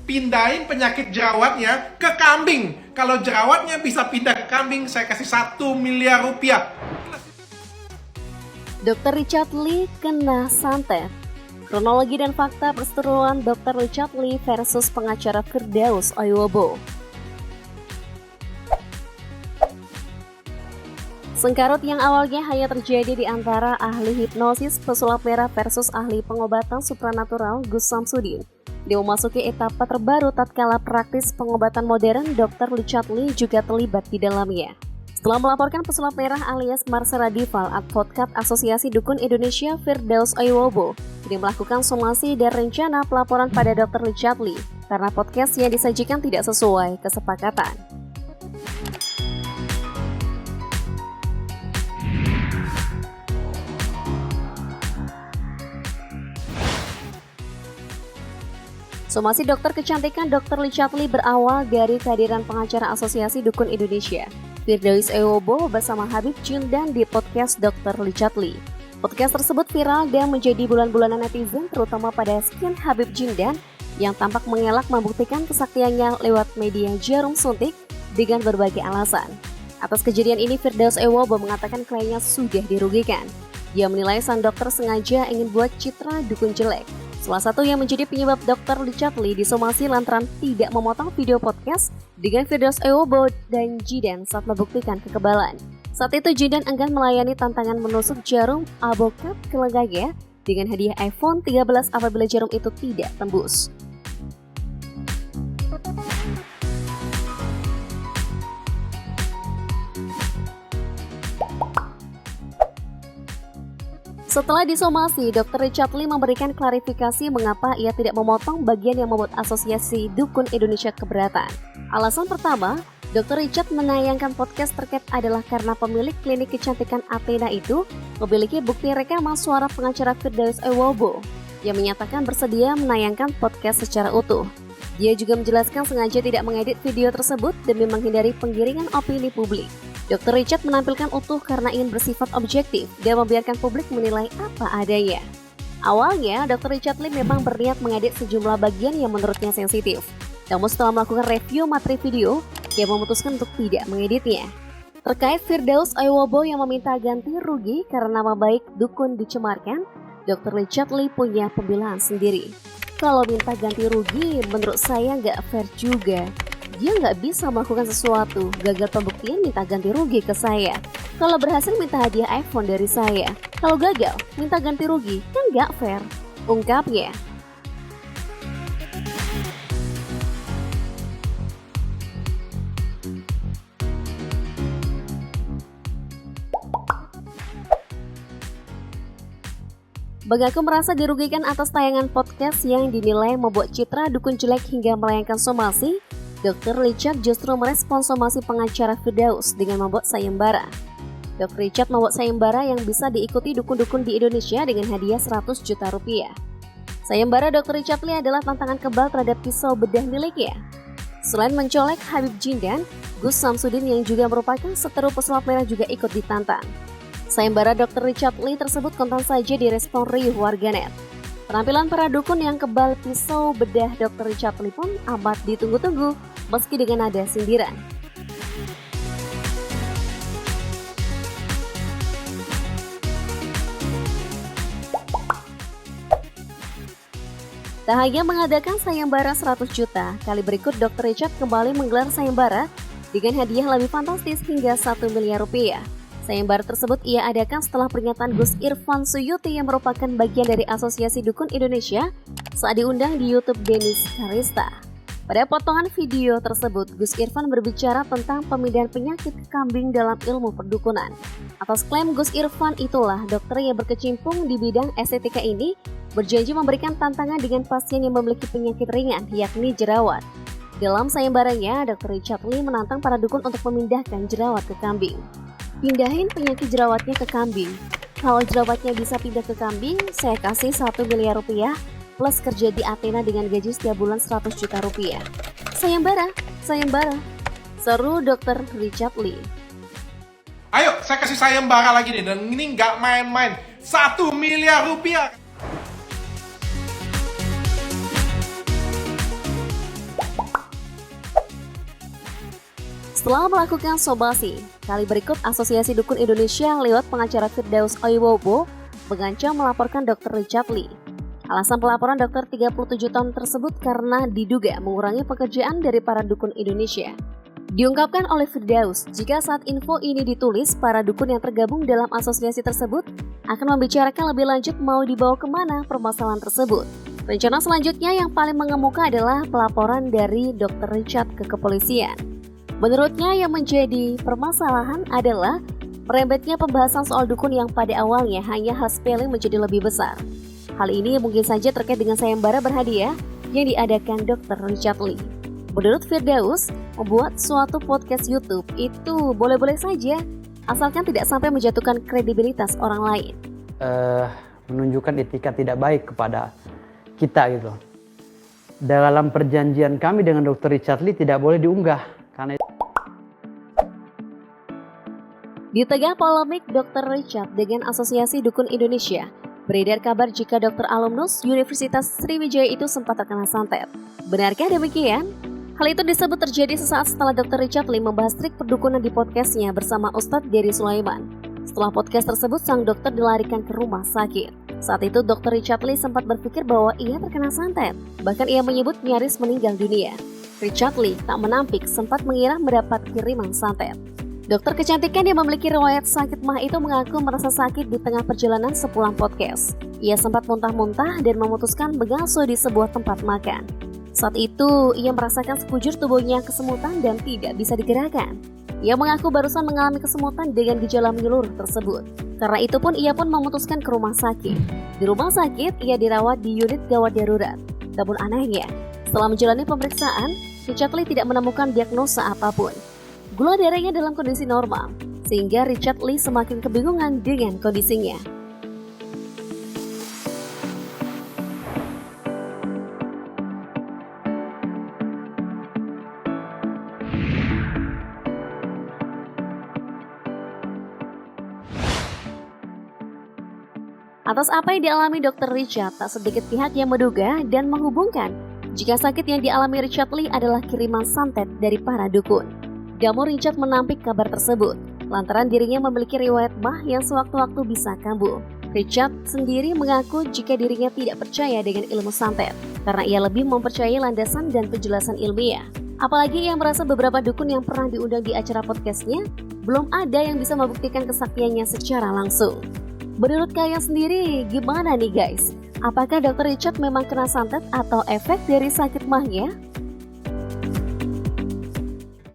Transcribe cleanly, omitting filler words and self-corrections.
pindahin penyakit jerawatnya ke kambing. Kalau jerawatnya bisa pindah ke kambing, saya kasih 1 miliar rupiah. Dr. Richard Lee kena santet. Kronologi dan fakta perseteruan Dr. Richard Lee versus pengacara Firdaus Ayobo. Sengkarut yang awalnya hanya terjadi di antara ahli hipnosis pesulap merah versus ahli pengobatan supranatural Gus Samsudin, dia memasuki etapa terbaru tatkala praktis pengobatan modern. Dr. Richard Lee juga terlibat di dalamnya. Setelah melaporkan pesulap merah alias Marsara Dival, advokat Asosiasi Dukun Indonesia Firdaus Ayobo, dia melakukan somasi dan rencana pelaporan pada Dr. Richard Lee karena podcast yang disajikan tidak sesuai kesepakatan. Somasi dokter kecantikan Dr. Richard Lee berawal dari kehadiran pengacara Asosiasi Dukun Indonesia, Firdaus Ayobo bersama Habib Jindan di podcast Dr. Richard Lee. Podcast tersebut viral dan menjadi bulan-bulanan netizen, terutama pada skin Habib Jindan yang tampak mengelak membuktikan kesaktiannya lewat media jarum suntik dengan berbagai alasan. Atas kejadian ini, Firdaus Ayobo mengatakan kliennya sudah dirugikan. Dia menilai sang dokter sengaja ingin buat citra dukun jelek. Salah satu yang menjadi penyebab Dr. Richard Lee disomasi lantaran tidak memotong video podcast dengan Firdaus Ayobo dan Jidan saat membuktikan kekebalan. Saat itu Jidan enggan melayani tantangan menusuk jarum abokat ke lengannya dengan hadiah iPhone 13 apabila jarum itu tidak tembus. Setelah disomasi, Dr. Richard Lee memberikan klarifikasi mengapa ia tidak memotong bagian yang membuat Asosiasi Dukun Indonesia keberatan. Alasan pertama, Dr. Richard menayangkan podcast terkait adalah karena pemilik klinik kecantikan Athena itu memiliki bukti rekaman suara pengacara Firdaus Ayobo yang menyatakan bersedia menayangkan podcast secara utuh. Dia juga menjelaskan sengaja tidak mengedit video tersebut demi menghindari penggiringan opini publik. Dr. Richard menampilkan utuh karena ingin bersifat objektif dan membiarkan publik menilai apa adanya. Awalnya, Dr. Richard Lee memang berniat mengedit sejumlah bagian yang menurutnya sensitif. Namun setelah melakukan review materi video, dia memutuskan untuk tidak mengeditnya. Terkait Firdaus Ayobo yang meminta ganti rugi karena nama baik dukun dicemarkan, Dr. Richard Lee punya pembelaan sendiri. Kalau minta ganti rugi, menurut saya nggak fair juga. Dia nggak bisa melakukan sesuatu, gagal pembuktian minta ganti rugi ke saya. Kalau berhasil minta hadiah iPhone dari saya. Kalau gagal, minta ganti rugi, kan nggak fair, ungkapnya. Mengaku merasa dirugikan atas tayangan podcast yang dinilai membuat citra dukun jelek hingga melayangkan somasi, Dr. Richard justru merespon somasi pengacara Firdaus dengan membuat sayembara. Dr. Richard membuat sayembara yang bisa diikuti dukun-dukun di Indonesia dengan hadiah 100 juta rupiah. Sayembara Dr. Richard Lee adalah tantangan kebal terhadap pisau bedah miliknya. Selain mencolek Habib Jindan, Gus Samsudin yang juga merupakan seteru pesulap merah juga ikut ditantang. Sayembara Dr. Richard Lee tersebut kontan saja direspon riuh warganet. Penampilan para dukun yang kebal pisau bedah Dr. Richard Lee pun amat ditunggu-tunggu, meski dengan nada sindiran. Tak hanya mengadakan sayembara 100 juta, kali berikut Dr. Richard kembali menggelar sayembara dengan hadiah lebih fantastis hingga 1 miliar rupiah. Sayembara tersebut ia adakan setelah pernyataan Gus Irfan Suyuti yang merupakan bagian dari Asosiasi Dukun Indonesia saat diundang di YouTube Denis Karista. Pada potongan video tersebut, Gus Irfan berbicara tentang pemindahan penyakit ke kambing dalam ilmu perdukunan. Atas klaim Gus Irfan itulah dokter yang berkecimpung di bidang estetika ini berjanji memberikan tantangan dengan pasien yang memiliki penyakit ringan, yakni jerawat. Dalam sayembaranya, Dr. Richard Lee menantang para dukun untuk memindahkan jerawat ke kambing. Pindahin penyakit jerawatnya ke kambing. Kalau jerawatnya bisa pindah ke kambing, saya kasih 1 miliar rupiah plus kerja di Athena dengan gaji setiap bulan 100 juta rupiah. Sayembara, sayembara. Seru Dr. Richard Lee. Ayo, saya kasih sayembara lagi nih, dan ini nggak main-main. 1 miliar rupiah. Setelah melakukan somasi, kali berikut Asosiasi Dukun Indonesia lewat pengacara Firdaus Oiwobo mengancam melaporkan Dr. Richard Lee. Alasan pelaporan dokter 37 tahun tersebut karena diduga mengurangi pekerjaan dari para dukun Indonesia. Diungkapkan oleh Firdaus, jika saat info ini ditulis, para dukun yang tergabung dalam asosiasi tersebut akan membicarakan lebih lanjut mau dibawa kemana permasalahan tersebut. Rencana selanjutnya yang paling mengemuka adalah pelaporan dari Dr. Richard ke kepolisian. Menurutnya yang menjadi permasalahan adalah merembetnya pembahasan soal dukun yang pada awalnya hanya hal sepele menjadi lebih besar. Hal ini mungkin saja terkait dengan sayembara berhadiah yang diadakan Dr. Richard Lee. Menurut Firdaus, membuat suatu podcast YouTube itu boleh-boleh saja, asalkan tidak sampai menjatuhkan kredibilitas orang lain. Menunjukkan etika tidak baik kepada kita gitu. Dalam perjanjian kami dengan Dr. Richard Lee tidak boleh diunggah. Karena di tengah polemik Dr. Richard dengan Asosiasi Dukun Indonesia, beredar kabar jika dokter alumnus Universitas Sriwijaya itu sempat terkena santet. Benarkah demikian? Hal itu disebut terjadi sesaat setelah Dr. Richard Lee membahas trik perdukunan di podcastnya bersama Ustadz Gary Sulaiman. Setelah podcast tersebut, sang dokter dilarikan ke rumah sakit. Saat itu Dr. Richard Lee sempat berpikir bahwa ia terkena santet. Bahkan ia menyebut nyaris meninggal dunia. Richard Lee tak menampik sempat mengira mendapat kiriman santet. Dokter kecantikan yang memiliki riwayat sakit mah itu mengaku merasa sakit di tengah perjalanan sepulang podcast. Ia sempat muntah-muntah dan memutuskan bengasuh di sebuah tempat makan. Saat itu, ia merasakan sekujur tubuhnya kesemutan dan tidak bisa digerakkan. Ia mengaku barusan mengalami kesemutan dengan gejala menyeluruh tersebut. Karena itu pun ia pun memutuskan ke rumah sakit. Di rumah sakit, ia dirawat di unit gawat darurat. Namun anehnya, setelah menjalani pemeriksaan, Richard Lee tidak menemukan diagnosa apapun. Gula darahnya dalam kondisi normal, sehingga Richard Lee semakin kebingungan dengan kondisinya. Atas apa yang dialami Dr. Richard, tak sedikit pihak yang menduga dan menghubungkan jika sakit yang dialami Richard Lee adalah kiriman santet dari para dukun. Namun Richard menampik kabar tersebut, lantaran dirinya memiliki riwayat mah yang sewaktu-waktu bisa kambuh. Richard sendiri mengaku jika dirinya tidak percaya dengan ilmu santet, karena ia lebih mempercayai landasan dan penjelasan ilmiah. Apalagi ia merasa beberapa dukun yang pernah diundang di acara podcastnya, belum ada yang bisa membuktikan kesaktiannya secara langsung. Menurut kalian sendiri, gimana nih guys? Apakah Dr. Richard memang kena santet atau efek dari sakit mahnya?